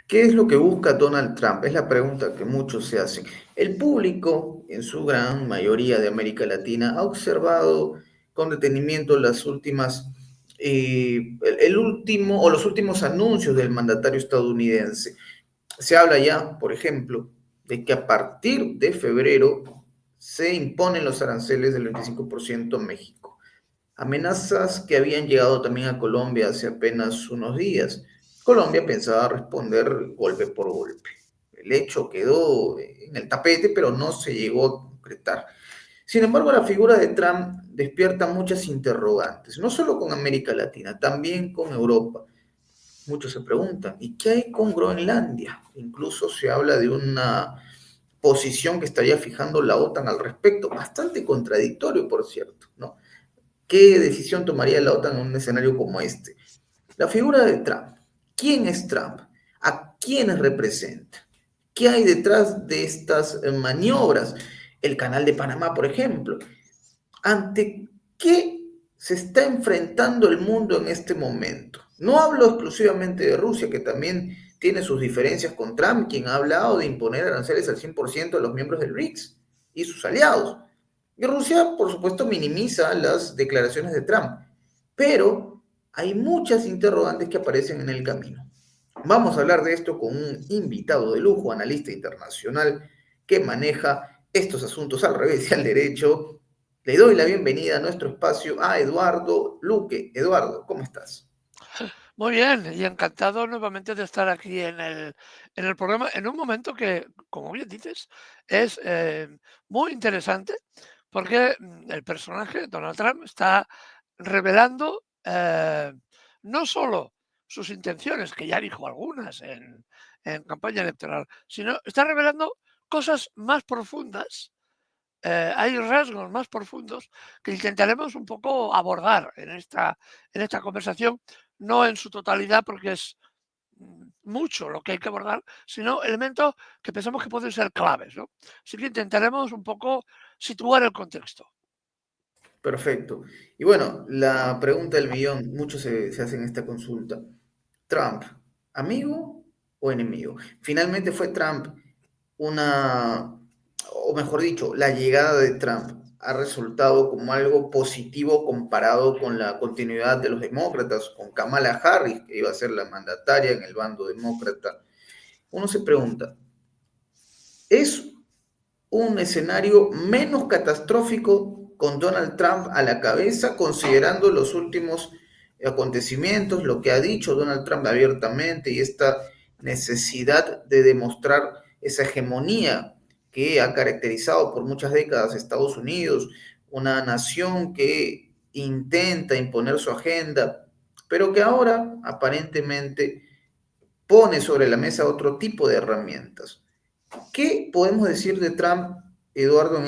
¿Qué es lo que busca Donald Trump? Es la pregunta que muchos se hacen. El público, en su gran mayoría de América Latina, ha observado con detenimiento las últimas, el último o los últimos anuncios del mandatario estadounidense. Se habla ya, por ejemplo, de que a partir de febrero se imponen los aranceles del 25% a México. Amenazas que habían llegado también a Colombia hace apenas unos días. Colombia pensaba responder golpe por golpe. El hecho quedó en el tapete, pero no se llegó a concretar. Sin embargo, la figura de Trump despierta muchas interrogantes, no solo con América Latina, también con Europa. Muchos se preguntan, ¿y qué hay con Groenlandia? Incluso se habla de una posición que estaría fijando la OTAN al respecto, bastante contradictorio, por cierto, ¿no? ¿Qué decisión tomaría la OTAN en un escenario como este? La figura de Trump. ¿Quién es Trump? ¿A quiénes representa? ¿Qué hay detrás de estas maniobras? El canal de Panamá, por ejemplo. ¿Ante qué se está enfrentando el mundo en este momento? No hablo exclusivamente de Rusia, que también tiene sus diferencias con Trump, quien ha hablado de imponer aranceles al 100% a los miembros del BRICS y sus aliados. Y Rusia, por supuesto, minimiza las declaraciones de Trump, pero hay muchas interrogantes que aparecen en el camino. Vamos a hablar de esto con un invitado de lujo, analista internacional que maneja estos asuntos al revés y al derecho. Le doy la bienvenida a nuestro espacio a Eduardo Luque. Eduardo, ¿cómo estás? Muy bien, y encantado nuevamente de estar aquí en el programa, en un momento que, como bien dices, es muy interesante porque el personaje, Donald Trump, está revelando no solo sus intenciones, que ya dijo algunas en campaña electoral, sino está revelando cosas más profundas. Hay rasgos más profundos que intentaremos un poco abordar en esta conversación, no en su totalidad, porque es mucho lo que hay que abordar, sino elementos que pensamos que pueden ser claves, ¿no? Así que intentaremos un poco situar el contexto. Perfecto. Y bueno, la pregunta del millón, muchos se hacen esta consulta. Trump, ¿amigo o enemigo? Finalmente fue Trump una, o mejor dicho, la llegada de Trump ha resultado como algo positivo comparado con la continuidad de los demócratas, con Kamala Harris, que iba a ser la mandataria en el bando demócrata. Uno se pregunta, ¿es un escenario menos catastrófico con Donald Trump a la cabeza, considerando los últimos acontecimientos, lo que ha dicho Donald Trump abiertamente y esta necesidad de demostrar esa hegemonía que ha caracterizado por muchas décadas a Estados Unidos, una nación que intenta imponer su agenda, pero que ahora aparentemente pone sobre la mesa otro tipo de herramientas? ¿Qué podemos decir de Trump, Eduardo, en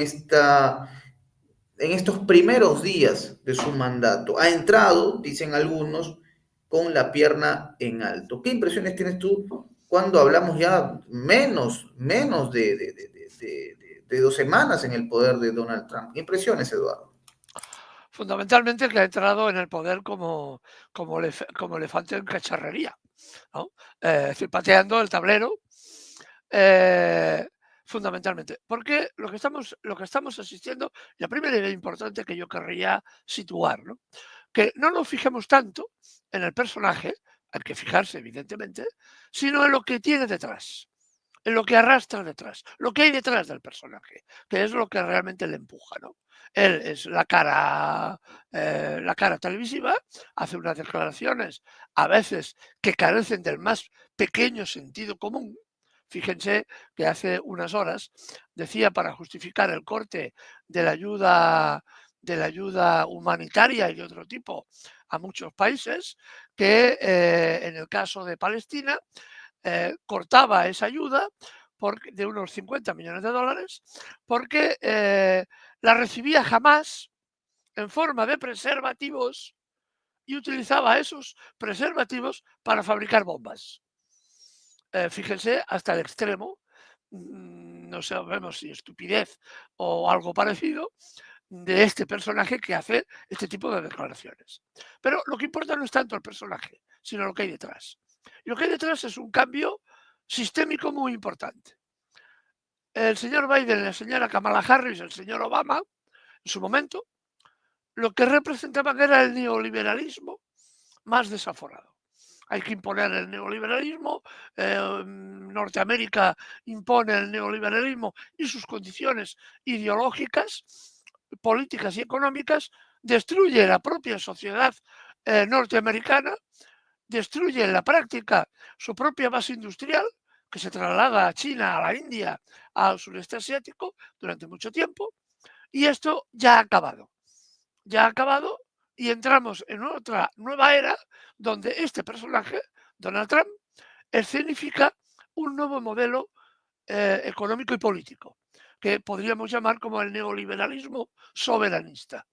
estos primeros días de su mandato? Ha entrado, dicen algunos, con la pierna en alto. ¿Qué impresiones tienes tú cuando hablamos ya menos de 2 semanas en el poder de Donald Trump? ¿Qué impresiones, Eduardo? Fundamentalmente que ha entrado en el poder como elefante en cacharrería, ¿no? Es decir, pateando el tablero, eh, fundamentalmente. Porque lo que estamos asistiendo, la primera idea importante que yo querría situar, ¿no? Que no nos fijemos tanto en el personaje, hay que fijarse evidentemente, sino en lo que tiene detrás, en lo que arrastra detrás, lo que hay detrás del personaje, que es lo que realmente le empuja, ¿no? Él es la cara televisiva, hace unas declaraciones a veces que carecen del más pequeño sentido común. Fíjense que hace unas horas decía, para justificar el corte de la ayuda humanitaria y de otro tipo a muchos países, que en el caso de Palestina cortaba esa ayuda de unos 50 millones de dólares porque la recibía jamás en forma de preservativos y utilizaba esos preservativos para fabricar bombas. Fíjense hasta el extremo, no sabemos si estupidez o algo parecido, de este personaje que hace este tipo de declaraciones. Pero lo que importa no es tanto el personaje, sino lo que hay detrás. Y lo que hay detrás es un cambio, sistémico muy importante. El señor Biden, la señora Kamala Harris, el señor Obama, en su momento, lo que representaban era el neoliberalismo más desaforado. Hay que imponer el neoliberalismo, Norteamérica impone el neoliberalismo y sus condiciones ideológicas, políticas y económicas, destruye la propia sociedad norteamericana, destruye en la práctica su propia base industrial, que se traslada a China, a la India, al sureste asiático durante mucho tiempo, y esto ya ha acabado. Ya ha acabado y entramos en otra nueva era donde este personaje, Donald Trump, escenifica un nuevo modelo económico y político, que podríamos llamar como el neoliberalismo soberanista.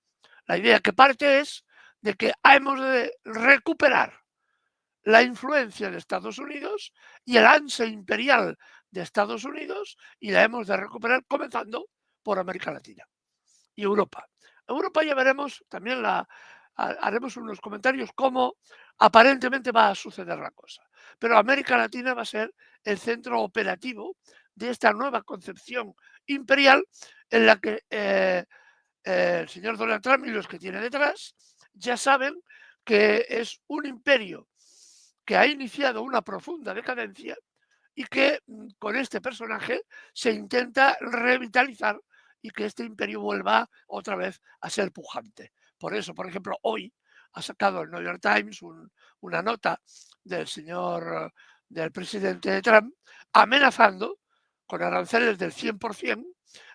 La idea que parte es de que hemos de recuperar la influencia de Estados Unidos y el ansia imperial de Estados Unidos, y la hemos de recuperar comenzando por América Latina y Europa. Europa ya veremos, también haremos unos comentarios cómo aparentemente va a suceder la cosa. Pero América Latina va a ser el centro operativo de esta nueva concepción imperial en la que el señor Donald Trump y los que tiene detrás ya saben que es un imperio que ha iniciado una profunda decadencia y que con este personaje se intenta revitalizar y que este imperio vuelva otra vez a ser pujante. Por eso, por ejemplo, hoy ha sacado el New York Times una nota del presidente Trump, amenazando con aranceles del 100%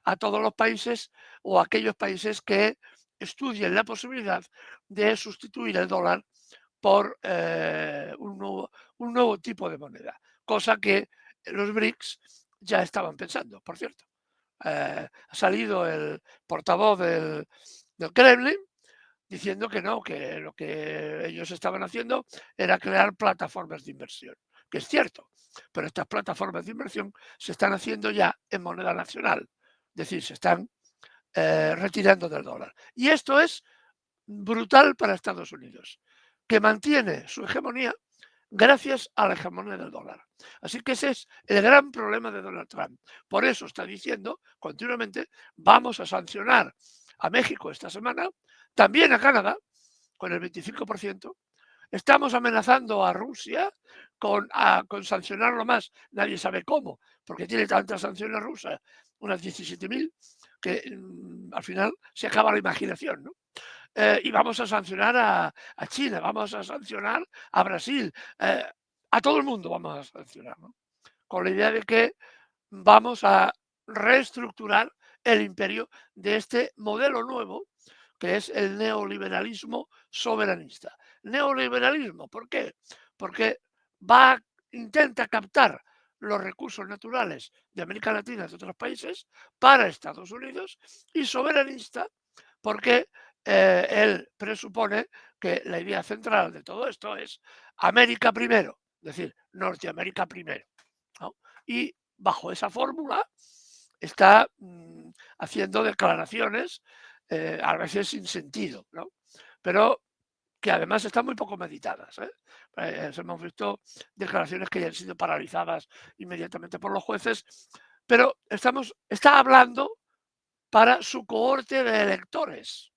a todos los países o aquellos países que estudien la posibilidad de sustituir el dólar por un nuevo tipo de moneda, cosa que los BRICS ya estaban pensando, por cierto. Ha salido el portavoz del Kremlin diciendo que no, que lo que ellos estaban haciendo era crear plataformas de inversión, que es cierto, pero estas plataformas de inversión se están haciendo ya en moneda nacional, es decir, se están retirando del dólar. Y esto es brutal para Estados Unidos, que mantiene su hegemonía gracias a la hegemonía del dólar. Así que ese es el gran problema de Donald Trump. Por eso está diciendo continuamente, vamos a sancionar a México esta semana, también a Canadá, con el 25%. Estamos amenazando a Rusia con sancionarlo más. Nadie sabe cómo, porque tiene tantas sanciones rusas, unas 17.000, que al final se acaba la imaginación, ¿no? Y vamos a sancionar a China, vamos a sancionar a Brasil, a todo el mundo vamos a sancionar, ¿no? Con la idea de que vamos a reestructurar el imperio de este modelo nuevo, que es el neoliberalismo soberanista. Neoliberalismo, ¿por qué? Porque intenta captar los recursos naturales de América Latina y de otros países para Estados Unidos, y soberanista porque él presupone que la idea central de todo esto es América primero, es decir, Norteamérica primero, ¿no? Y bajo esa fórmula está haciendo declaraciones a veces sin sentido, ¿no? Pero que además están muy poco meditadas. Hemos visto declaraciones que ya han sido paralizadas inmediatamente por los jueces, pero está hablando para su cohorte de electores,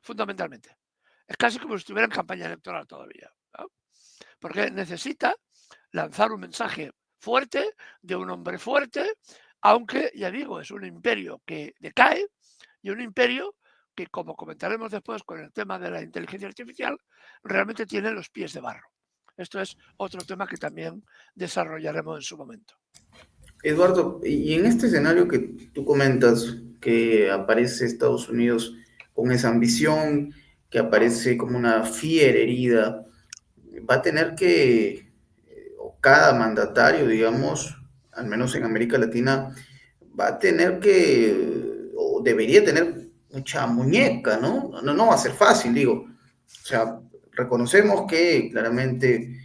fundamentalmente. Es casi como si estuviera en campaña electoral todavía, ¿no? Porque necesita lanzar un mensaje fuerte de un hombre fuerte, aunque, ya digo, es un imperio que decae y un imperio que, como comentaremos después con el tema de la inteligencia artificial, realmente tiene los pies de barro. Esto es otro tema que también desarrollaremos en su momento. Eduardo, y en este escenario que tú comentas, que aparece Estados Unidos con esa ambición, que aparece como una fiera herida, va a tener que, o cada mandatario, digamos, al menos en América Latina, va a tener que, o debería tener mucha muñeca, ¿no? No va a ser fácil, digo. O sea, reconocemos que claramente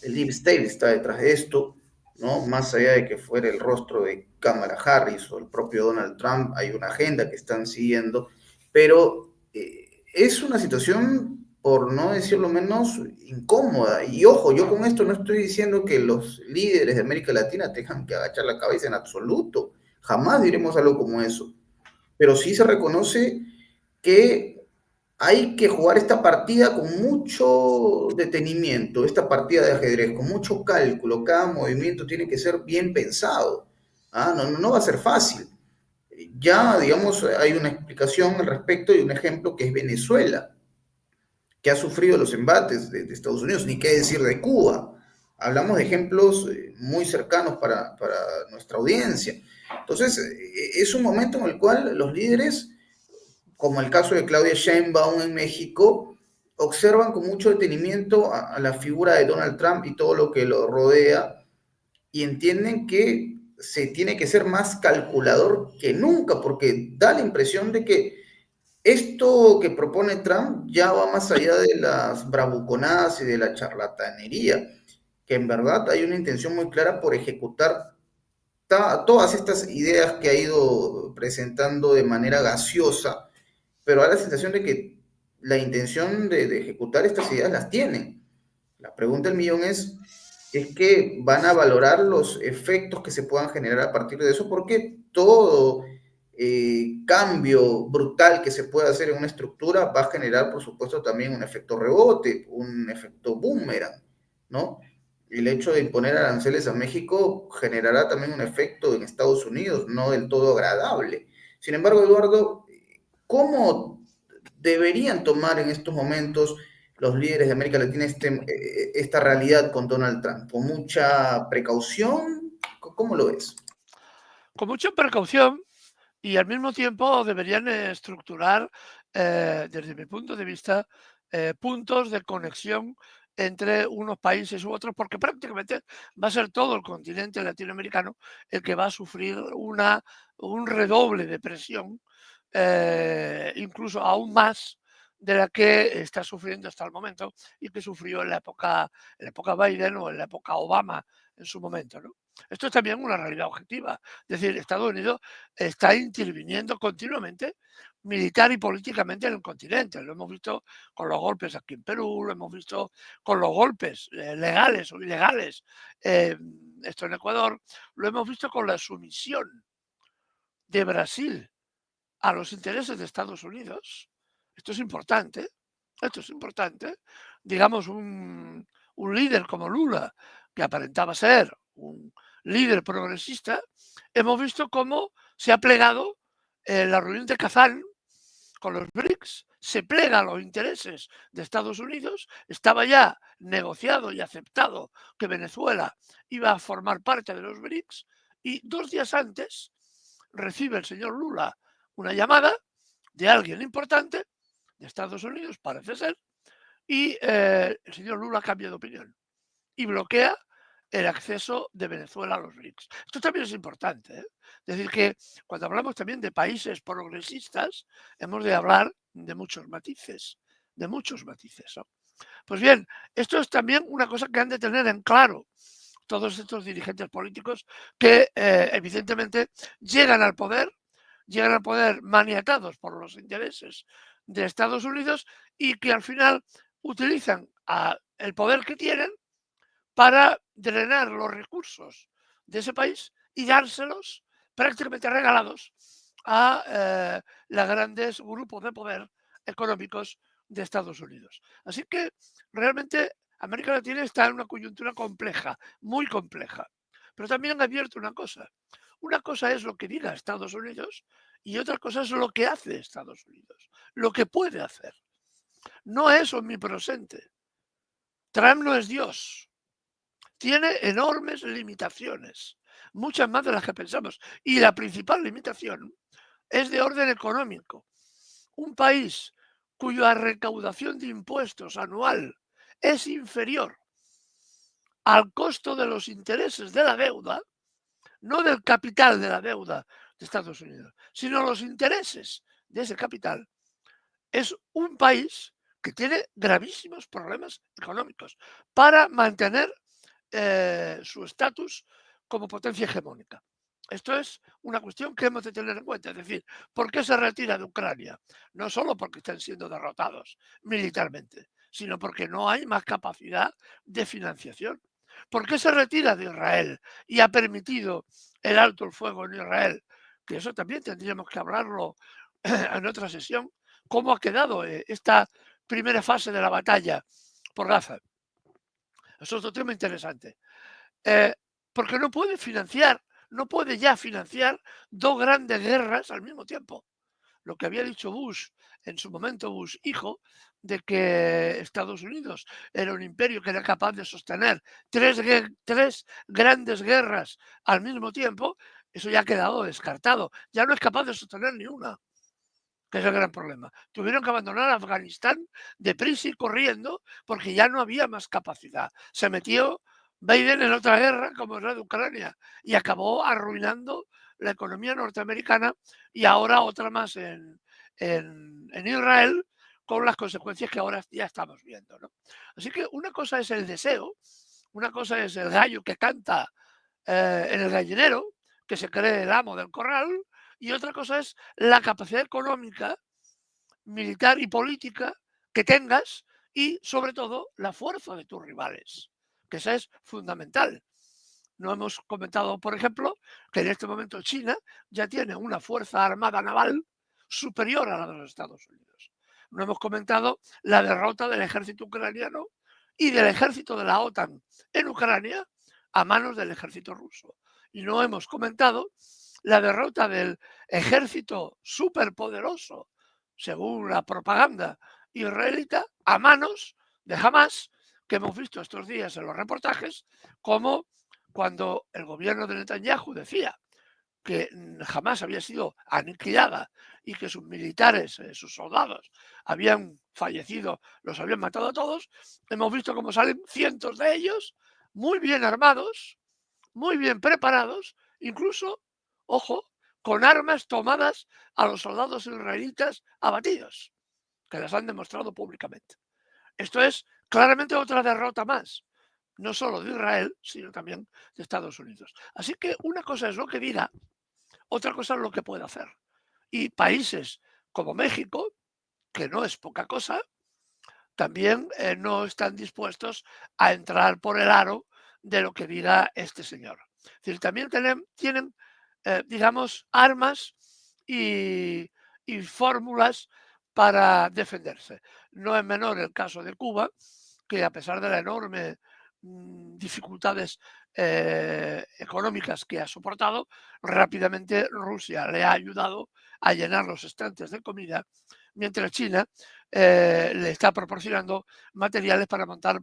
el Deep State está detrás de esto, ¿no? Más allá de que fuera el rostro de Kamala Harris o el propio Donald Trump, hay una agenda que están siguiendo, pero es una situación por no decirlo menos, incómoda. Y ojo, yo con esto no estoy diciendo que los líderes de América Latina tengan que agachar la cabeza en absoluto. Jamás diremos algo como eso. Pero sí se reconoce que hay que jugar esta partida con mucho detenimiento, esta partida de ajedrez, con mucho cálculo. Cada movimiento tiene que ser bien pensado. ¿Ah? No, no va a ser fácil. Ya, digamos, hay una explicación al respecto y un ejemplo que es Venezuela, que ha sufrido los embates de Estados Unidos, ni qué decir de Cuba. Hablamos de ejemplos muy cercanos para nuestra audiencia. Entonces, es un momento en el cual los líderes, como el caso de Claudia Sheinbaum en México, observan con mucho detenimiento a la figura de Donald Trump y todo lo que lo rodea y entienden que se tiene que ser más calculador que nunca, porque da la impresión de que esto que propone Trump ya va más allá de las bravuconadas y de la charlatanería, que en verdad hay una intención muy clara por ejecutar todas estas ideas que ha ido presentando de manera gaseosa, pero da la sensación de que la intención de ejecutar estas ideas las tienen. La pregunta del millón es que van a valorar los efectos que se puedan generar a partir de eso, porque todo cambio brutal que se pueda hacer en una estructura va a generar, por supuesto, también un efecto rebote, un efecto boomerang, ¿no? El hecho de imponer aranceles a México generará también un efecto en Estados Unidos, no del todo agradable. Sin embargo, Eduardo, ¿cómo deberían tomar en estos momentos los líderes de América Latina esta realidad con Donald Trump? ¿Con mucha precaución? ¿Cómo lo ves? Con mucha precaución y al mismo tiempo deberían estructurar, desde mi punto de vista, puntos de conexión entre unos países u otros, porque prácticamente va a ser todo el continente latinoamericano el que va a sufrir un redoble de presión, incluso aún más de la que está sufriendo hasta el momento y que sufrió en la época Biden o en la época Obama en su momento, ¿no? Esto es también una realidad objetiva. Es decir, Estados Unidos está interviniendo continuamente militar y políticamente en el continente. Lo hemos visto con los golpes aquí en Perú, lo hemos visto con los golpes legales o ilegales, esto en Ecuador, lo hemos visto con la sumisión de Brasil a los intereses de Estados Unidos. Esto es importante, esto es importante. Digamos, un líder como Lula, que aparentaba ser un líder progresista, hemos visto cómo se ha plegado en la reunión de Kazán con los BRICS, se plega a los intereses de Estados Unidos, estaba ya negociado y aceptado que Venezuela iba a formar parte de los BRICS y 2 días antes recibe el señor Lula una llamada de alguien importante de Estados Unidos, parece ser, y el señor Lula cambia de opinión y bloquea el acceso de Venezuela a los BRICS. Esto también es importante, ¿eh? Es decir, que cuando hablamos también de países progresistas, hemos de hablar de muchos matices, de muchos matices, ¿no? Pues bien, esto es también una cosa que han de tener en claro todos estos dirigentes políticos que evidentemente llegan al poder maniatados por los intereses de Estados Unidos y que al final utilizan el poder que tienen para drenar los recursos de ese país y dárselos prácticamente regalados a los grandes grupos de poder económicos de Estados Unidos. Así que realmente América Latina está en una coyuntura compleja, muy compleja. Pero también advierto una cosa. Una cosa es lo que diga Estados Unidos y otra cosa es lo que hace Estados Unidos, lo que puede hacer. No es omnipresente. Trump no es Dios. Tiene enormes limitaciones, muchas más de las que pensamos. Y la principal limitación es de orden económico. Un país cuya recaudación de impuestos anual es inferior al costo de los intereses de la deuda, no del capital de la deuda de Estados Unidos, sino los intereses de ese capital, es un país que tiene gravísimos problemas económicos para mantener su estatus como potencia hegemónica. Esto es una cuestión que hemos de tener en cuenta. Es decir, ¿por qué se retira de Ucrania? No solo porque están siendo derrotados militarmente, sino porque no hay más capacidad de financiación. ¿Por qué se retira de Israel y ha permitido el alto el fuego en Israel? Que eso también tendríamos que hablarlo en otra sesión. ¿Cómo ha quedado esta primera fase de la batalla por Gaza? Eso es otro tema interesante. Porque no puede financiar, no puede ya financiar dos grandes guerras al mismo tiempo. Lo que había dicho Bush en su momento, Bush hijo, de que Estados Unidos era un imperio que era capaz de sostener tres grandes guerras al mismo tiempo, eso ya ha quedado descartado. Ya no es capaz de sostener ni una, que es el gran problema. Tuvieron que abandonar Afganistán deprisa y corriendo porque ya no había más capacidad. Se metió Biden en otra guerra como es la de Ucrania y acabó arruinando la economía norteamericana y ahora otra más en Israel con las consecuencias que ahora ya estamos viendo, ¿no? Así que una cosa es el deseo, una cosa es el gallo que canta en el gallinero, que se cree el amo del corral, y otra cosa es la capacidad económica, militar y política que tengas y sobre todo la fuerza de tus rivales, que esa es fundamental. No hemos comentado, por ejemplo, que en este momento China ya tiene una fuerza armada naval superior a la de los Estados Unidos. No hemos comentado la derrota del ejército ucraniano y del ejército de la OTAN en Ucrania a manos del ejército ruso. Y no hemos comentado la derrota del ejército superpoderoso, según la propaganda israelita, a manos de Hamas, que hemos visto estos días en los reportajes, como cuando el gobierno de Netanyahu decía que jamás había sido aniquilada y que sus militares, sus soldados, habían fallecido, los habían matado a todos, hemos visto cómo salen cientos de ellos, muy bien armados, muy bien preparados, incluso, ojo, con armas tomadas a los soldados israelitas abatidos, que las han demostrado públicamente. Esto es claramente otra derrota más, no solo de Israel, sino también de Estados Unidos. Así que una cosa es lo que diga, otra cosa es lo que puede hacer. Y países como México, que no es poca cosa, también no están dispuestos a entrar por el aro de lo que diga este señor. Es decir, también tienen digamos, armas y fórmulas para defenderse. No es menor el caso de Cuba, que a pesar de las enormes dificultades económicas que ha soportado, rápidamente Rusia le ha ayudado a llenar los estantes de comida, mientras China le está proporcionando materiales para montar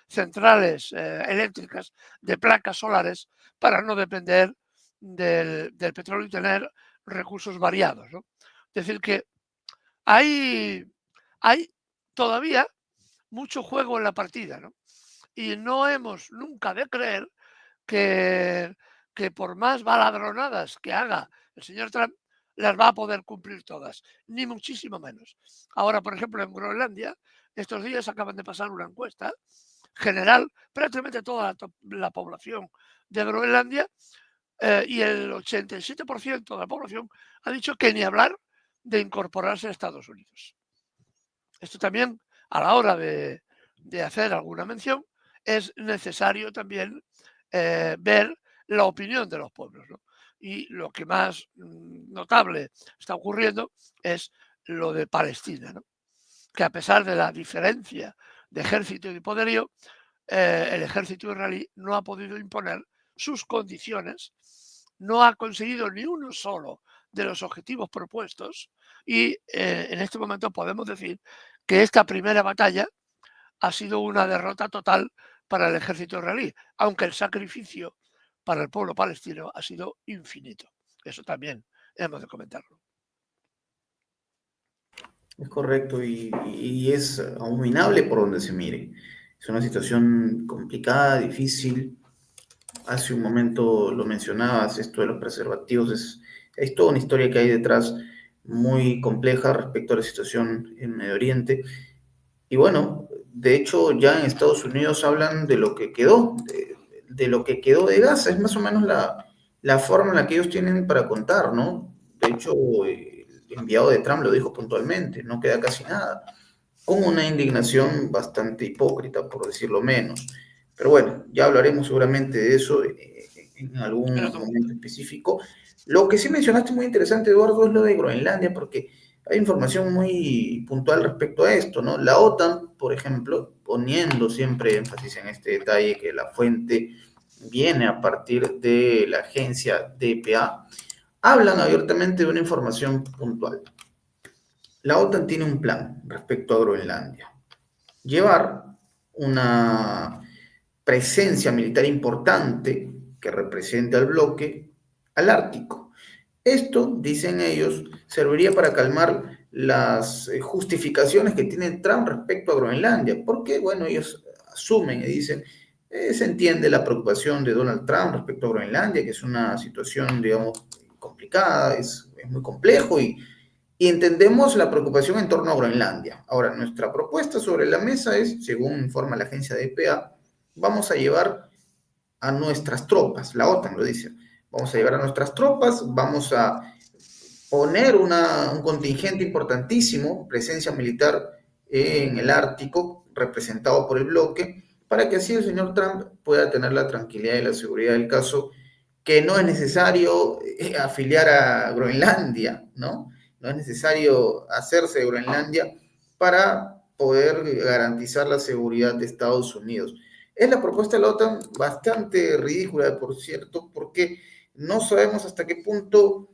centrales eléctricas de placas solares para no depender del petróleo y tener recursos variados, ¿no? Es decir, que hay, hay todavía mucho juego en la partida, ¿no? Y no hemos nunca de creer que, que por más baladronadas que haga el señor Trump, las va a poder cumplir todas, ni muchísimo menos. Ahora, por ejemplo, en Groenlandia, estos días acaban de pasar una encuesta general, prácticamente toda la población de Groenlandia, y el 87% de la población ha dicho que ni hablar de incorporarse a Estados Unidos. Esto también, a la hora de hacer alguna mención, es necesario también ver la opinión de los pueblos, ¿no? Y lo que más notable está ocurriendo es lo de Palestina, ¿no? Que a pesar de la diferencia de ejército y de poderío, el ejército israelí no ha podido imponer sus condiciones, no ha conseguido ni uno solo de los objetivos propuestos y en este momento podemos decir que esta primera batalla ha sido una derrota total para el ejército israelí, aunque el sacrificio para el pueblo palestino ha sido infinito. Eso también hemos de comentarlo. Es correcto y es abominable por donde se mire. Es una situación complicada, difícil. Hace un momento lo mencionabas, esto de los preservativos es toda una historia que hay detrás muy compleja respecto a la situación en Medio Oriente. Y bueno, de hecho ya en Estados Unidos hablan de lo que quedó, de lo que quedó de Gaza. Es más o menos la forma en la que ellos tienen para contar, ¿no? De hecho, el enviado de Trump lo dijo puntualmente, no queda casi nada. con una indignación bastante hipócrita, por decirlo menos. Pero bueno, ya hablaremos seguramente de eso en En algún otro momento. momento específico. Lo que sí mencionaste muy interesante, Eduardo, es lo de Groenlandia, porque hay información muy puntual respecto a esto, ¿no? La OTAN, por ejemplo, poniendo siempre énfasis en este detalle, que la fuente viene a partir de la agencia DPA, hablan abiertamente de una información puntual. La OTAN tiene un plan respecto a Groenlandia. Llevar una presencia militar importante que represente al bloque al Ártico. Esto, dicen ellos, serviría para calmar las justificaciones que tiene Trump respecto a Groenlandia, porque, bueno, ellos asumen y dicen, se entiende la preocupación de Donald Trump respecto a Groenlandia, que es una situación, digamos, complicada, es muy complejo y entendemos la preocupación en torno a Groenlandia. Ahora, nuestra propuesta sobre la mesa es, según informa la agencia de EPA, vamos a llevar a nuestras tropas, la OTAN lo dice, vamos a llevar a nuestras tropas, vamos a poner un contingente importantísimo, presencia militar en el Ártico, representado por el bloque, para que así el señor Trump pueda tener la tranquilidad y la seguridad del caso, que no es necesario afiliar a Groenlandia, ¿no? No es necesario hacerse de Groenlandia para poder garantizar la seguridad de Estados Unidos. Es la propuesta de la OTAN bastante ridícula, por cierto, porque no sabemos hasta qué punto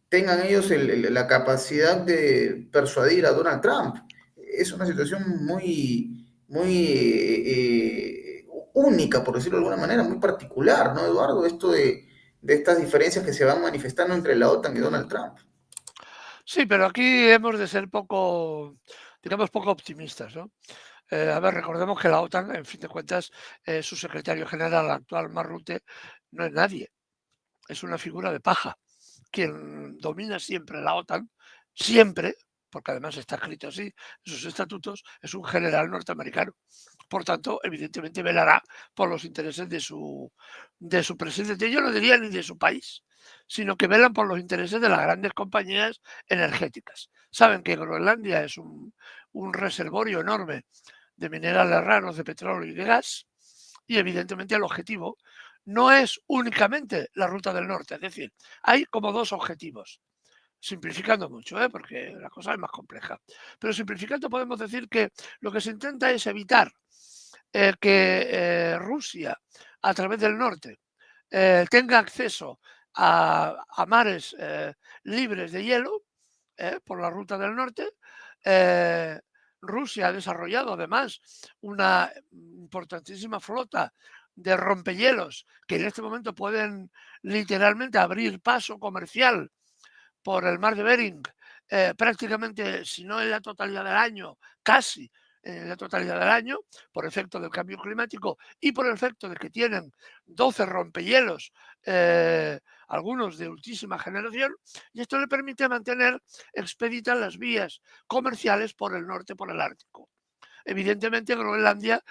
tengan ellos la capacidad de persuadir a Donald Trump. Es una situación muy única, por decirlo de alguna manera, muy particular, ¿no, Eduardo? Esto de estas diferencias que se van manifestando entre la OTAN y Donald Trump. Sí, pero aquí hemos de ser poco, digamos, poco optimistas, ¿no? A ver, recordemos que la OTAN, en fin de cuentas, su secretario general actual, Mark Rutte, no es nadie, es una figura de paja. Quien domina siempre la OTAN, siempre, porque además está escrito así en sus estatutos, es un general norteamericano. Por tanto, evidentemente velará por los intereses de su presidente. Yo no diría ni de su país, sino que velan por los intereses de las grandes compañías energéticas. Saben que Groenlandia es un reservorio enorme de minerales raros, de petróleo y de gas, y evidentemente el objetivo no es únicamente la ruta del norte, es decir, hay como dos objetivos, simplificando mucho, porque la cosa es más compleja. Pero simplificando podemos decir que lo que se intenta es evitar que Rusia, a través del norte, tenga acceso a mares libres de hielo por la ruta del norte. Eh, Rusia ha desarrollado además una importantísima flota de rompehielos que en este momento pueden literalmente abrir paso comercial por el mar de Bering, prácticamente, si no en la totalidad del año, casi en la totalidad del año, por efecto del cambio climático y por el efecto de que tienen 12 rompehielos, algunos de ultísima generación, y esto le permite mantener expeditas las vías comerciales por el norte, por el Ártico. Evidentemente, Groenlandia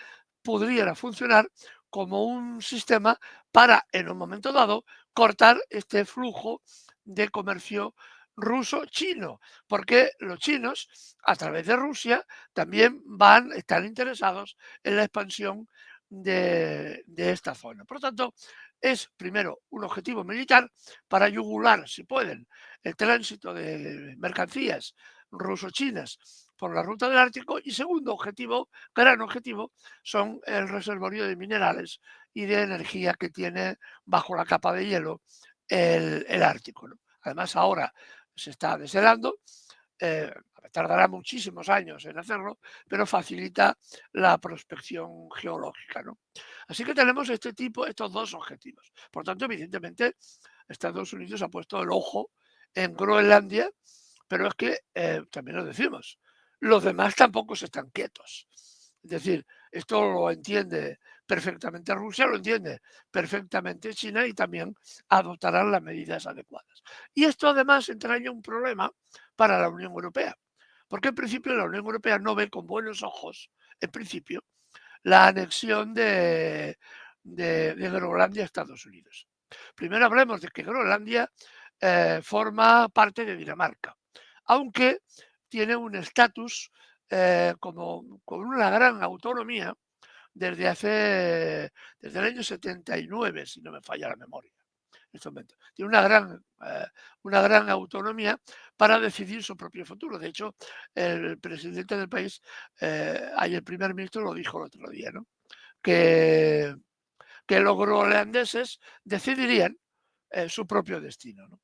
podría funcionar como un sistema para, en un momento dado, cortar este flujo de comercio ruso-chino, porque los chinos, a través de Rusia, también están interesados en la expansión de esta zona. Por lo tanto, es primero un objetivo militar para yugular, si pueden, el tránsito de mercancías ruso-chinas por la ruta del Ártico y segundo objetivo, gran objetivo, son el reservorio de minerales y de energía que tiene bajo la capa de hielo el Ártico, ¿no? Además, ahora se está deshelando, tardará muchísimos años en hacerlo, pero facilita la prospección geológica, ¿no? Así que tenemos estos dos objetivos. Por tanto, evidentemente, Estados Unidos ha puesto el ojo en Groenlandia, pero es que también lo decimos, los demás tampoco se están quietos. Es decir, esto lo entiende perfectamente Rusia, lo entiende perfectamente China y también adoptarán las medidas adecuadas. Y esto además entraña un problema para la Unión Europea, porque en principio la Unión Europea no ve con buenos ojos, en principio, la anexión de Groenlandia a Estados Unidos. Primero hablemos de que Groenlandia forma parte de Dinamarca, aunque tiene un estatus como con una gran autonomía desde el año 79, si no me falla la memoria. En este momento. Tiene una gran autonomía para decidir su propio futuro. De hecho, el presidente del país, el primer ministro lo dijo el otro día, ¿no? Que los groenlandeses decidirían su propio destino, ¿no?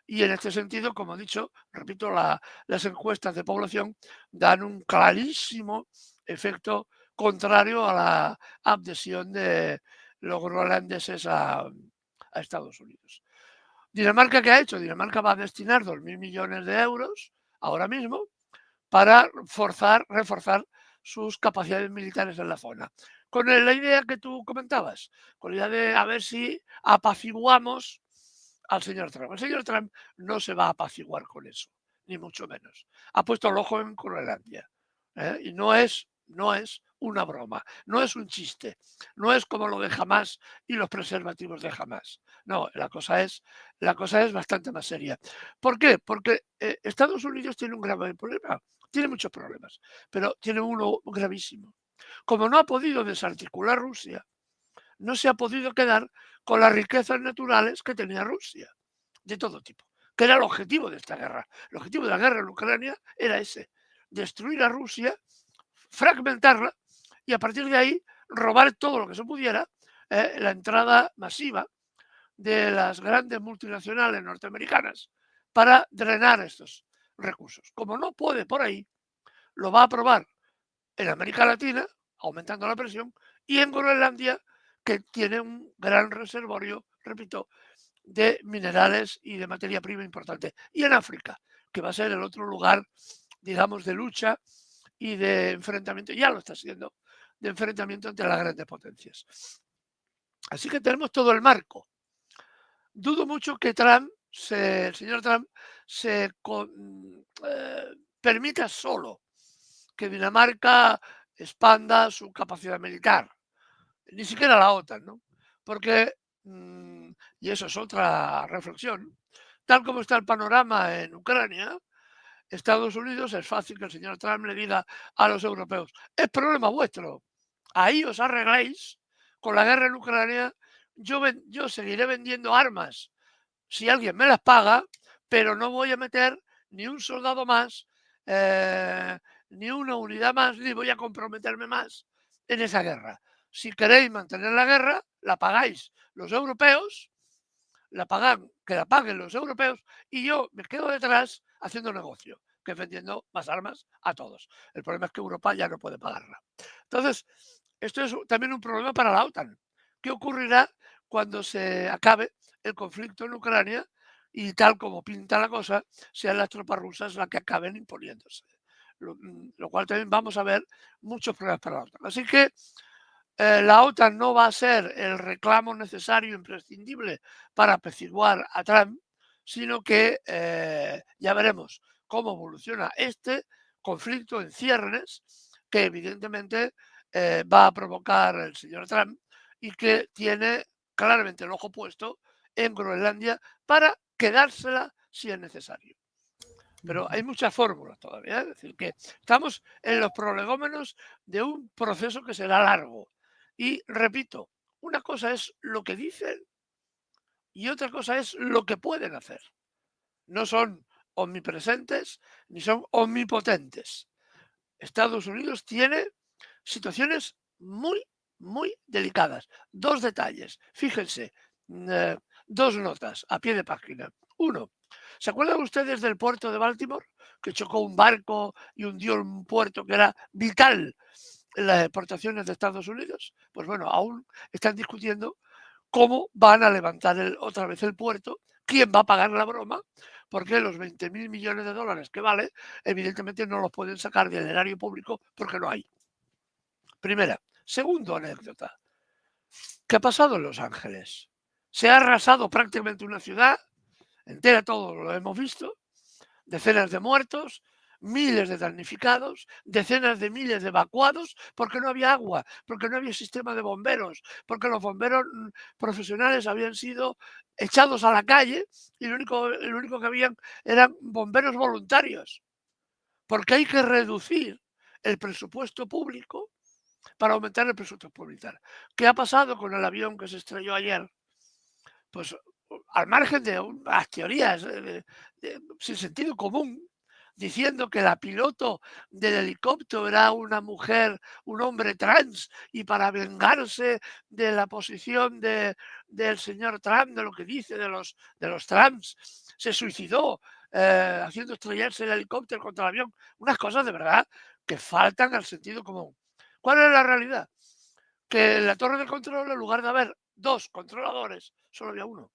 Y en este sentido, como he dicho, repito, las encuestas de población dan un clarísimo efecto contrario a la adhesión de los groenlandeses a Estados Unidos. ¿Dinamarca qué ha hecho? Dinamarca va a destinar 2.000 millones de euros ahora mismo para reforzar sus capacidades militares en la zona. Con la idea que tú comentabas, con la idea de a ver si apaciguamos al señor Trump. El señor Trump no se va a apaciguar con eso, ni mucho menos. Ha puesto el ojo en Groenlandia. Y no es una broma, no es un chiste, no es como lo de Hamas y los preservativos de Hamas. No, la cosa es bastante más seria. ¿Por qué? Porque Estados Unidos tiene un grave problema, tiene muchos problemas, pero tiene uno gravísimo. Como no ha podido desarticular Rusia, no se ha podido quedar con las riquezas naturales que tenía Rusia, de todo tipo, que era el objetivo de esta guerra. El objetivo de la guerra en Ucrania era ese, destruir a Rusia, fragmentarla y a partir de ahí robar todo lo que se pudiera, la entrada masiva de las grandes multinacionales norteamericanas para drenar estos recursos. Como no puede por ahí, lo va a probar en América Latina, aumentando la presión, y en Groenlandia, que tiene un gran reservorio, repito, de minerales y de materia prima importante. Y en África, que va a ser el otro lugar, digamos, de lucha y de enfrentamiento, ya lo está siendo, de enfrentamiento entre las grandes potencias. Así que tenemos todo el marco. Dudo mucho que el señor Trump se permita solo que Dinamarca expanda su capacidad militar, ni siquiera la OTAN, ¿no? Porque, y eso es otra reflexión, tal como está el panorama en Ucrania, Estados Unidos, es fácil que el señor Trump le diga a los europeos, es problema vuestro, ahí os arregláis con la guerra en Ucrania, yo seguiré vendiendo armas si alguien me las paga, pero no voy a meter ni un soldado más, ni una unidad más, ni voy a comprometerme más en esa guerra. Si queréis mantener la guerra, la pagáis los europeos, que la paguen los europeos, y yo me quedo detrás haciendo negocio, que vendiendo más armas a todos. El problema es que Europa ya no puede pagarla. Entonces, esto es también un problema para la OTAN. ¿Qué ocurrirá cuando se acabe el conflicto en Ucrania y tal como pinta la cosa, sean las tropas rusas las que acaben imponiéndose? Lo cual también vamos a ver muchos problemas para la OTAN. Así que la OTAN no va a ser el reclamo necesario, imprescindible para apaciguar a Trump, sino que ya veremos cómo evoluciona este conflicto en ciernes que evidentemente va a provocar el señor Trump y que tiene claramente el ojo puesto en Groenlandia para quedársela si es necesario. Pero hay muchas fórmulas todavía, es decir, que estamos en los prolegómenos de un proceso que será largo. Y repito, una cosa es lo que dicen y otra cosa es lo que pueden hacer. No son omnipresentes ni son omnipotentes. Estados Unidos tiene situaciones muy, muy delicadas. Dos detalles, fíjense, dos notas a pie de página. Uno, ¿se acuerdan ustedes del puerto de Baltimore? Que chocó un barco y hundió un puerto que era vital en las exportaciones de Estados Unidos. Pues bueno, aún están discutiendo cómo van a levantar otra vez el puerto, quién va a pagar la broma, porque los 20.000 millones de dólares que vale, evidentemente no los pueden sacar del erario público porque no hay. Primera. Segundo anécdota. ¿Qué ha pasado en Los Ángeles? Se ha arrasado prácticamente una ciudad entera, todo lo hemos visto, decenas de muertos, miles de damnificados, decenas de miles de evacuados porque no había agua, porque no había sistema de bomberos, porque los bomberos profesionales habían sido echados a la calle y lo único que habían eran bomberos voluntarios. Porque hay que reducir el presupuesto público para aumentar el presupuesto militar. ¿Qué ha pasado con el avión que se estrelló ayer? Pues al margen de unas teorías sin sentido común, diciendo que la piloto del helicóptero era una mujer, un hombre trans, y para vengarse de la posición del señor Trump, de lo que dice de los trans, se suicidó haciendo estrellarse el helicóptero contra el avión. Unas cosas de verdad que faltan al sentido común. ¿Cuál es la realidad? Que en la torre de control, en lugar de haber 2 controladores, solo había uno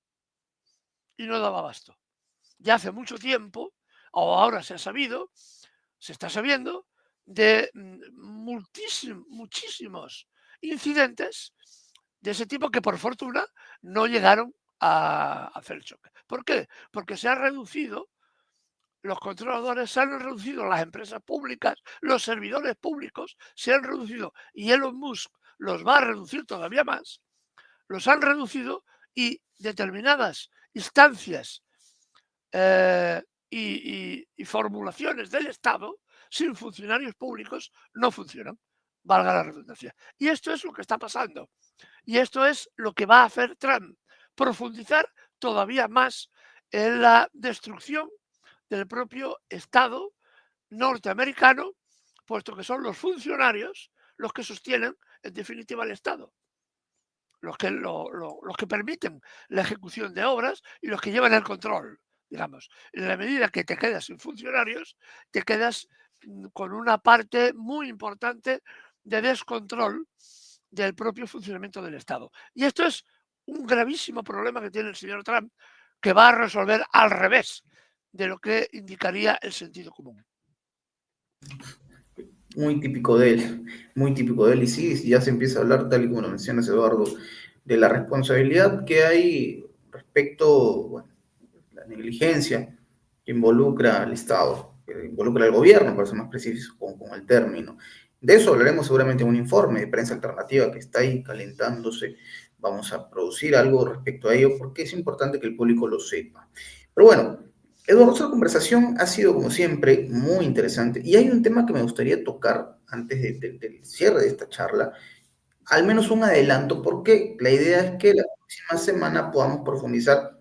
y no daba abasto. Ya hace mucho tiempo, o ahora se ha sabido, se está sabiendo de muchísimos incidentes de ese tipo que por fortuna no llegaron a hacer el choque. ¿Por qué? Porque se han reducido los controladores, se han reducido las empresas públicas, los servidores públicos se han reducido y Elon Musk los va a reducir todavía más, los han reducido y determinadas instancias y formulaciones del Estado sin funcionarios públicos no funcionan, valga la redundancia. Y esto es lo que está pasando. Y esto es lo que va a hacer Trump, profundizar todavía más en la destrucción del propio Estado norteamericano, puesto que son los funcionarios los que sostienen, en definitiva, el Estado, los que permiten la ejecución de obras y los que llevan el control, digamos. En la medida que te quedas sin funcionarios, te quedas con una parte muy importante de descontrol del propio funcionamiento del Estado. Y esto es un gravísimo problema que tiene el señor Trump, que va a resolver al revés de lo que indicaría el sentido común. Muy típico de él, muy típico de él. Y sí, ya se empieza a hablar, tal y como lo mencionas, Eduardo, de la responsabilidad que hay respecto, bueno, la negligencia que involucra al Estado, que involucra al gobierno, para ser más preciso con el término. De eso hablaremos seguramente en un informe de prensa alternativa que está ahí calentándose. Vamos a producir algo respecto a ello porque es importante que el público lo sepa. Pero bueno, Eduardo, esta conversación ha sido como siempre muy interesante y hay un tema que me gustaría tocar antes del cierre de esta charla, al menos un adelanto, porque la idea es que la próxima semana podamos profundizar,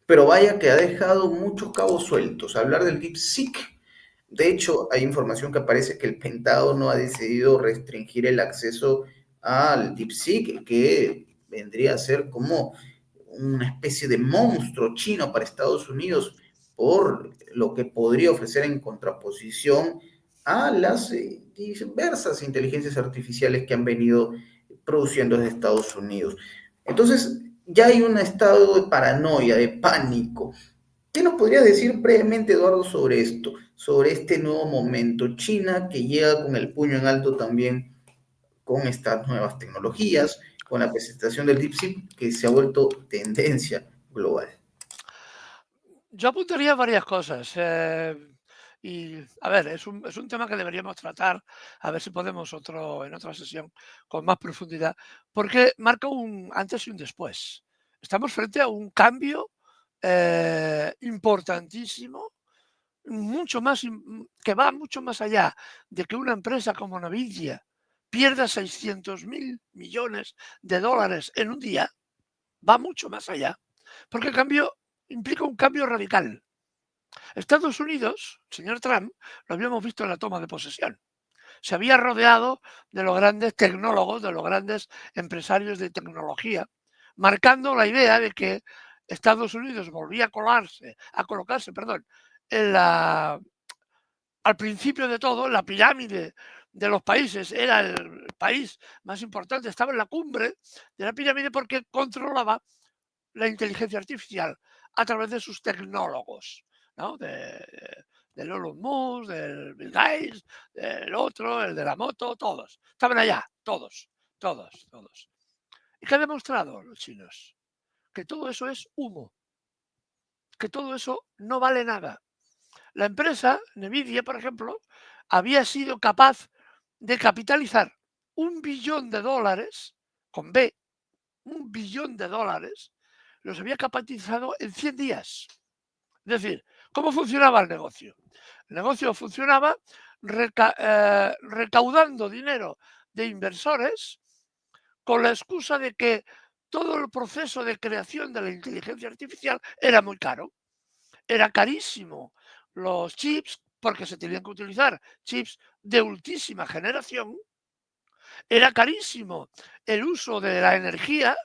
pero vaya que ha dejado muchos cabos sueltos. Hablar del DeepSeek. De hecho, hay información que aparece que el Pentágono ha decidido restringir el acceso al DeepSeek, que vendría a ser como una especie de monstruo chino para Estados Unidos por lo que podría ofrecer en contraposición a las diversas inteligencias artificiales que han venido produciendo desde Estados Unidos. Entonces, ya hay un estado de paranoia, de pánico. ¿Qué nos podrías decir brevemente, Eduardo, sobre esto, sobre este nuevo momento? China que llega con el puño en alto también con estas nuevas tecnologías, con la presentación del DeepSeek que se ha vuelto tendencia global. Yo apuntaría varias cosas. Y, a ver, es un tema que deberíamos tratar, a ver si podemos en otra sesión con más profundidad, porque marca un antes y un después. Estamos frente a un cambio importantísimo, mucho más, que va mucho más allá de que una empresa como Nvidia pierda 600.000 millones de dólares en un día, va mucho más allá, porque el cambio implica un cambio radical. Estados Unidos, el señor Trump, lo habíamos visto en la toma de posesión. Se había rodeado de los grandes tecnólogos, de los grandes empresarios de tecnología, marcando la idea de que Estados Unidos volvía a colocarse, perdón, en al principio de todo, en la pirámide de los países, era el país más importante, estaba en la cumbre de la pirámide porque controlaba la inteligencia artificial a través de sus tecnólogos, ¿no? Del Elon Musk, del Bill Gates, del otro, el de la moto, todos. Estaban allá, todos, todos, todos. ¿Y qué han demostrado los chinos? Que todo eso es humo, que todo eso no vale nada. La empresa, Nvidia, por ejemplo, había sido capaz de capitalizar $1 billón, con B, $1 billón, los había capitalizado en 100 días. Es decir, ¿cómo funcionaba el negocio? El negocio funcionaba recaudando dinero de inversores con la excusa de que todo el proceso de creación de la inteligencia artificial era muy caro. Era carísimo los chips, porque se tenían que utilizar chips de ultísima generación. Era carísimo el uso de la energía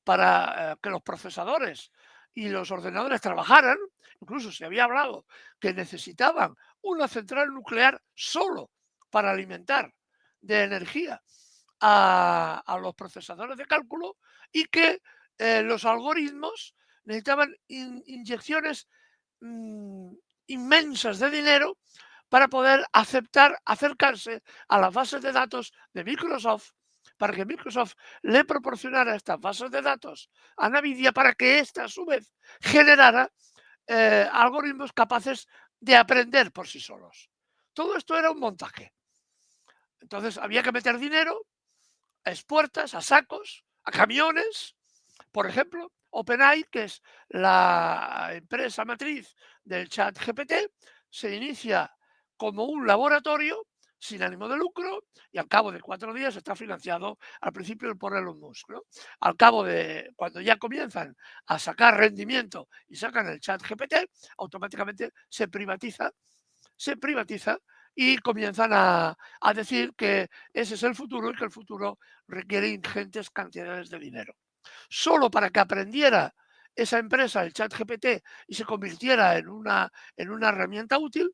para que los procesadores y los ordenadores trabajaran. Incluso se había hablado que necesitaban una central nuclear solo para alimentar de energía a los procesadores de cálculo, y que los algoritmos necesitaban inyecciones mm, inmensas de dinero para poder acercarse a las bases de datos de Microsoft, para que Microsoft le proporcionara estas bases de datos a Nvidia, para que ésta a su vez generara algoritmos capaces de aprender por sí solos. Todo esto era un montaje. Entonces había que meter dinero a expuertas, a sacos, a camiones. Por ejemplo, OpenAI, que es la empresa matriz del chat GPT, se inicia como un laboratorio sin ánimo de lucro, y al cabo de 4 días está financiado al principio por Elon Musk, ¿no? Al cabo de, cuando ya comienzan a sacar rendimiento y sacan el chat GPT, automáticamente se privatiza y comienzan a decir que ese es el futuro y que el futuro requiere ingentes cantidades de dinero. Solo para que aprendiera esa empresa el chat GPT y se convirtiera en una herramienta útil,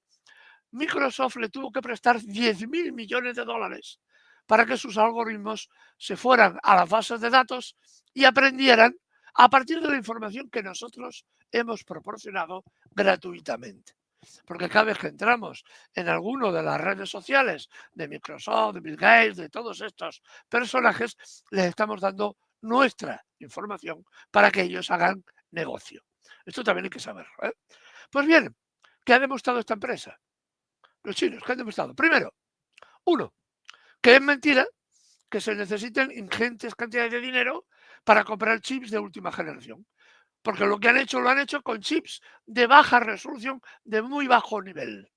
Microsoft le tuvo que prestar 10.000 millones de dólares para que sus algoritmos se fueran a las bases de datos y aprendieran a partir de la información que nosotros hemos proporcionado gratuitamente. Porque cada vez que entramos en alguno de las redes sociales de Microsoft, de Bill Gates, de todos estos personajes, les estamos dando nuestra información para que ellos hagan negocio. Esto también hay que saberlo, ¿eh? Pues bien, ¿qué ha demostrado esta empresa? Los chinos, ¿qué han demostrado? Primero, uno, que es mentira que se necesiten ingentes cantidades de dinero para comprar chips de última generación. Porque lo que han hecho, lo han hecho con chips de baja resolución, de muy bajo nivel,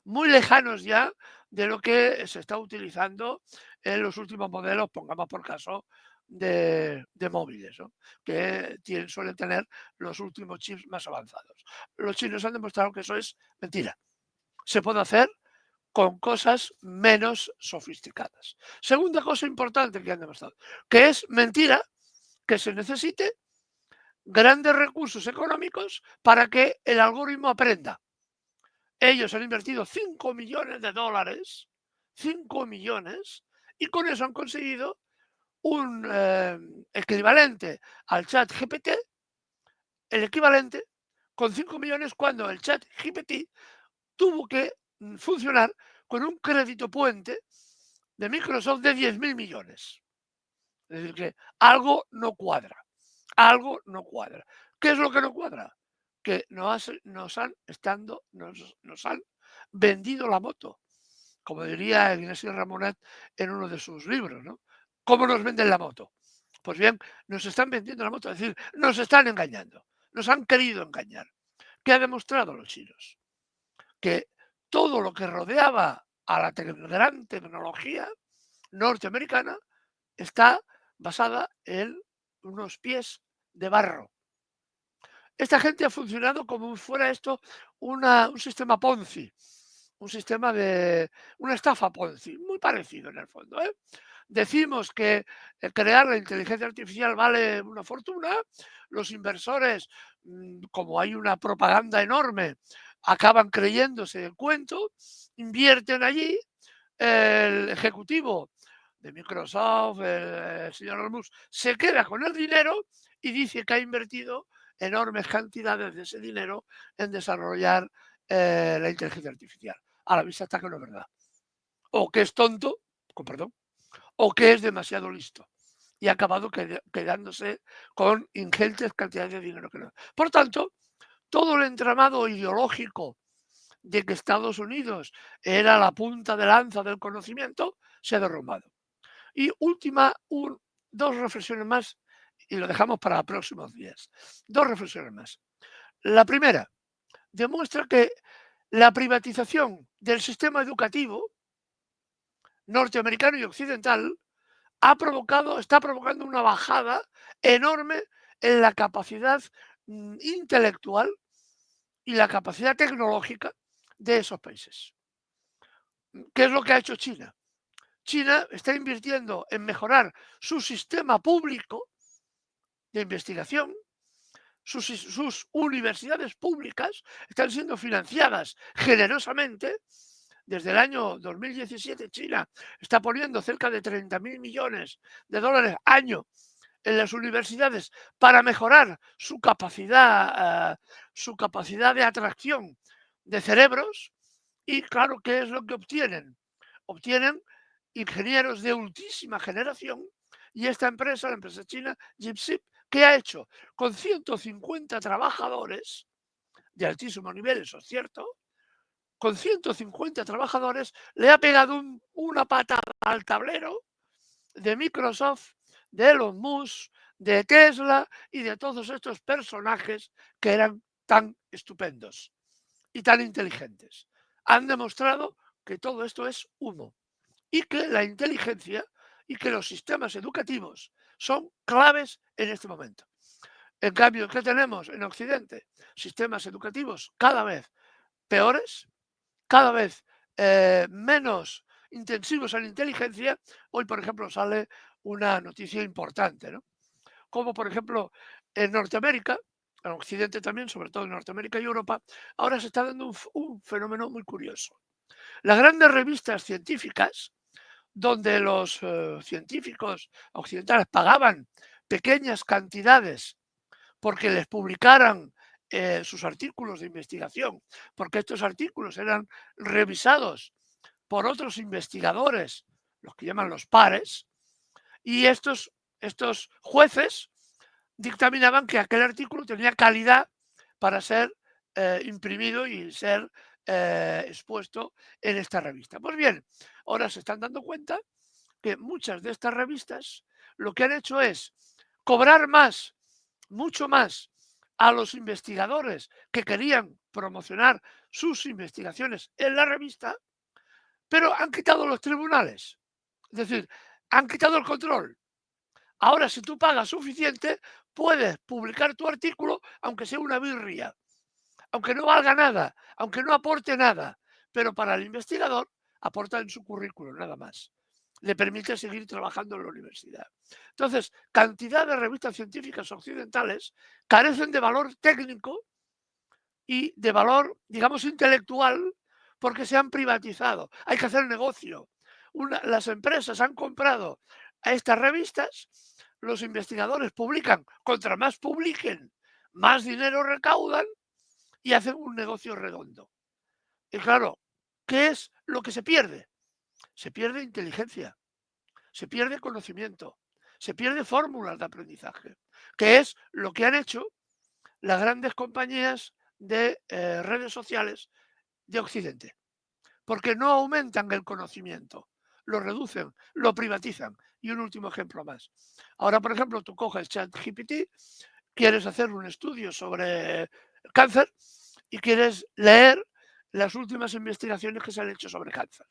muy lejanos ya de lo que se está utilizando en los últimos modelos, pongamos por caso, de móviles, ¿no? Que suelen tener los últimos chips más avanzados. Los chinos han demostrado que eso es mentira. Se puede hacer con cosas menos sofisticadas. Segunda cosa importante que han demostrado, que es mentira que se necesite grandes recursos económicos para que el algoritmo aprenda. Ellos han invertido 5 millones de dólares, 5 millones, y con eso han conseguido un equivalente al chat GPT, el equivalente con 5 millones, cuando el chat GPT tuvo que funcionar con un crédito puente de Microsoft de 10.000 millones. Es decir, que algo no cuadra. Algo no cuadra. ¿Qué es lo que no cuadra? Que nos han vendido la moto, como diría Ignacio Ramonet en uno de sus libros, ¿no? ¿Cómo nos venden la moto? Pues bien, nos están vendiendo la moto, es decir, nos están engañando, nos han querido engañar. ¿Qué ha demostrado los chinos? Que todo lo que rodeaba a la gran tecnología norteamericana está basada en unos pies de barro. Esta gente ha funcionado como si fuera esto un sistema Ponzi, una estafa Ponzi, muy parecido en el fondo, ¿eh? Decimos que crear la inteligencia artificial vale una fortuna, los inversores, como hay una propaganda enorme, acaban creyéndose el cuento, invierten allí, el ejecutivo de Microsoft, el señor Elon Musk, se queda con el dinero y dice que ha invertido enormes cantidades de ese dinero en desarrollar la inteligencia artificial. A la vista está que no es verdad. O que es tonto, con perdón, o que es demasiado listo. Y ha acabado quedándose con ingentes cantidades de dinero que no. Por tanto, todo el entramado ideológico de que Estados Unidos era la punta de lanza del conocimiento se ha derrumbado. Y dos reflexiones más, y lo dejamos para próximos días. Dos reflexiones más. La primera, demuestra que la privatización del sistema educativo norteamericano y occidental está provocando una bajada enorme en la capacidad intelectual y la capacidad tecnológica de esos países. ¿Qué es lo que ha hecho China? China está invirtiendo en mejorar su sistema público de investigación. Sus universidades públicas están siendo financiadas generosamente. Desde el año 2017 China está poniendo cerca de 30.000 millones de dólares año en las universidades para mejorar su capacidad de atracción de cerebros. Y claro, ¿qué es lo que obtienen? Obtienen ingenieros de ultísima generación. Y esta empresa, la empresa china Jipsip, ¿qué ha hecho? Con 150 trabajadores de altísimo nivel, eso es cierto, con 150 trabajadores le ha pegado una patada al tablero de Microsoft, de Elon Musk, de Tesla y de todos estos personajes que eran tan estupendos y tan inteligentes. Han demostrado que todo esto es humo y que la inteligencia y que los sistemas educativos son claves en este momento. En cambio, ¿qué tenemos en Occidente? Sistemas educativos cada vez peores, cada vez menos intensivos en inteligencia. Hoy, por ejemplo, sale una noticia importante, ¿no? Como, por ejemplo, en Norteamérica, en Occidente también, sobre todo en Norteamérica y Europa, ahora se está dando un fenómeno muy curioso. Las grandes revistas científicas, donde los científicos occidentales pagaban pequeñas cantidades porque les publicaran sus artículos de investigación, porque estos artículos eran revisados por otros investigadores, los que llaman los pares, y estos jueces dictaminaban que aquel artículo tenía calidad para ser imprimido y ser expuesto en esta revista. Pues bien, ahora se están dando cuenta que muchas de estas revistas lo que han hecho es cobrar más, mucho más, a los investigadores que querían promocionar sus investigaciones en la revista, pero han quitado los tribunales. Es decir, han quitado el control. Ahora, si tú pagas suficiente, puedes publicar tu artículo, aunque sea una birria, aunque no valga nada, aunque no aporte nada, pero para el investigador aporta en su currículum nada más. Le permite seguir trabajando en la universidad. Entonces, cantidad de revistas científicas occidentales carecen de valor técnico y de valor, digamos, intelectual, porque se han privatizado. Hay que hacer negocio. Las empresas han comprado a estas revistas, los investigadores publican, contra más publiquen, más dinero recaudan y hacen un negocio redondo. Y claro, ¿qué es lo que se pierde? Se pierde inteligencia, se pierde conocimiento, se pierde fórmulas de aprendizaje, que es lo que han hecho las grandes compañías de redes sociales de Occidente, porque no aumentan el conocimiento, lo reducen, lo privatizan. Y un último ejemplo más. Ahora, por ejemplo, tú coges ChatGPT, quieres hacer un estudio sobre el cáncer y quieres leer las últimas investigaciones que se han hecho sobre cáncer.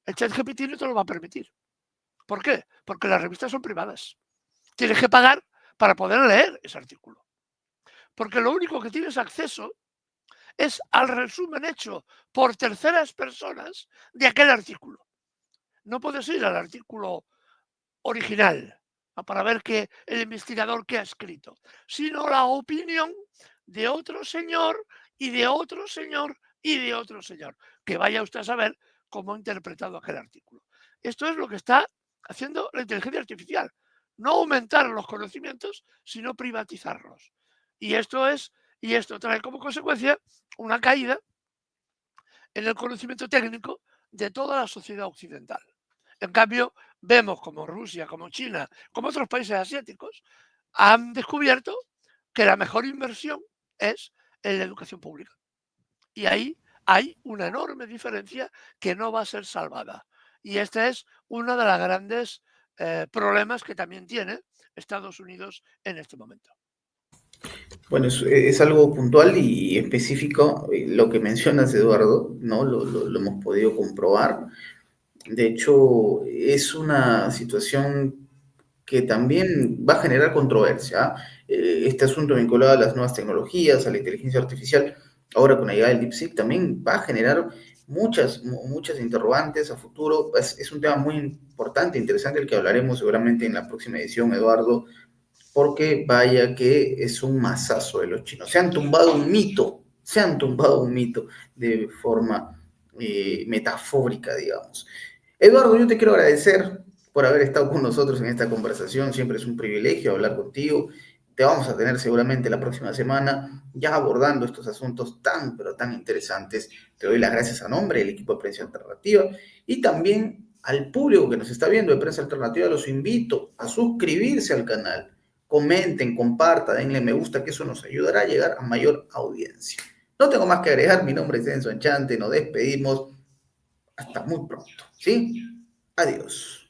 El ChatGPT no te lo va a permitir. ¿Por qué? Porque las revistas son privadas. Tienes que pagar para poder leer ese artículo. Porque lo único que tienes acceso es al resumen hecho por terceras personas de aquel artículo. No puedes ir al artículo original para ver el investigador que ha escrito, sino la opinión de otro señor y de otro señor y de otro señor, que vaya usted a saber cómo ha interpretado aquel artículo. Esto es lo que está haciendo la inteligencia artificial, no aumentar los conocimientos, sino privatizarlos. Y esto trae como consecuencia una caída en el conocimiento técnico de toda la sociedad occidental. En cambio, vemos como Rusia, como China, como otros países asiáticos, han descubierto que la mejor inversión es en la educación pública. Y ahí hay una enorme diferencia que no va a ser salvada. Y este es uno de los grandes problemas que también tiene Estados Unidos en este momento. Bueno, es algo puntual y específico lo que mencionas, Eduardo, ¿no? Lo hemos podido comprobar. De hecho, es una situación que también va a generar controversia. ¿Ah? Este asunto vinculado a las nuevas tecnologías, a la inteligencia artificial, ahora con la llegada del DeepSeek, también va a generar muchas interrogantes a futuro. Es un tema muy importante, interesante, el que hablaremos seguramente en la próxima edición, Eduardo, porque vaya que es un masazo de los chinos. Se han tumbado un mito de forma metafórica, digamos. Eduardo, yo te quiero agradecer por haber estado con nosotros en esta conversación. Siempre es un privilegio hablar contigo. Te vamos a tener seguramente la próxima semana ya abordando estos asuntos tan, pero tan interesantes. Te doy las gracias a nombre del equipo de Prensa Alternativa y también al público que nos está viendo de Prensa Alternativa. Los invito a suscribirse al canal. Comenten, compartan, denle me gusta, que eso nos ayudará a llegar a mayor audiencia. No tengo más que agregar. Mi nombre es Enzo Enchante. Nos despedimos. Hasta muy pronto. ¿Sí? Adiós.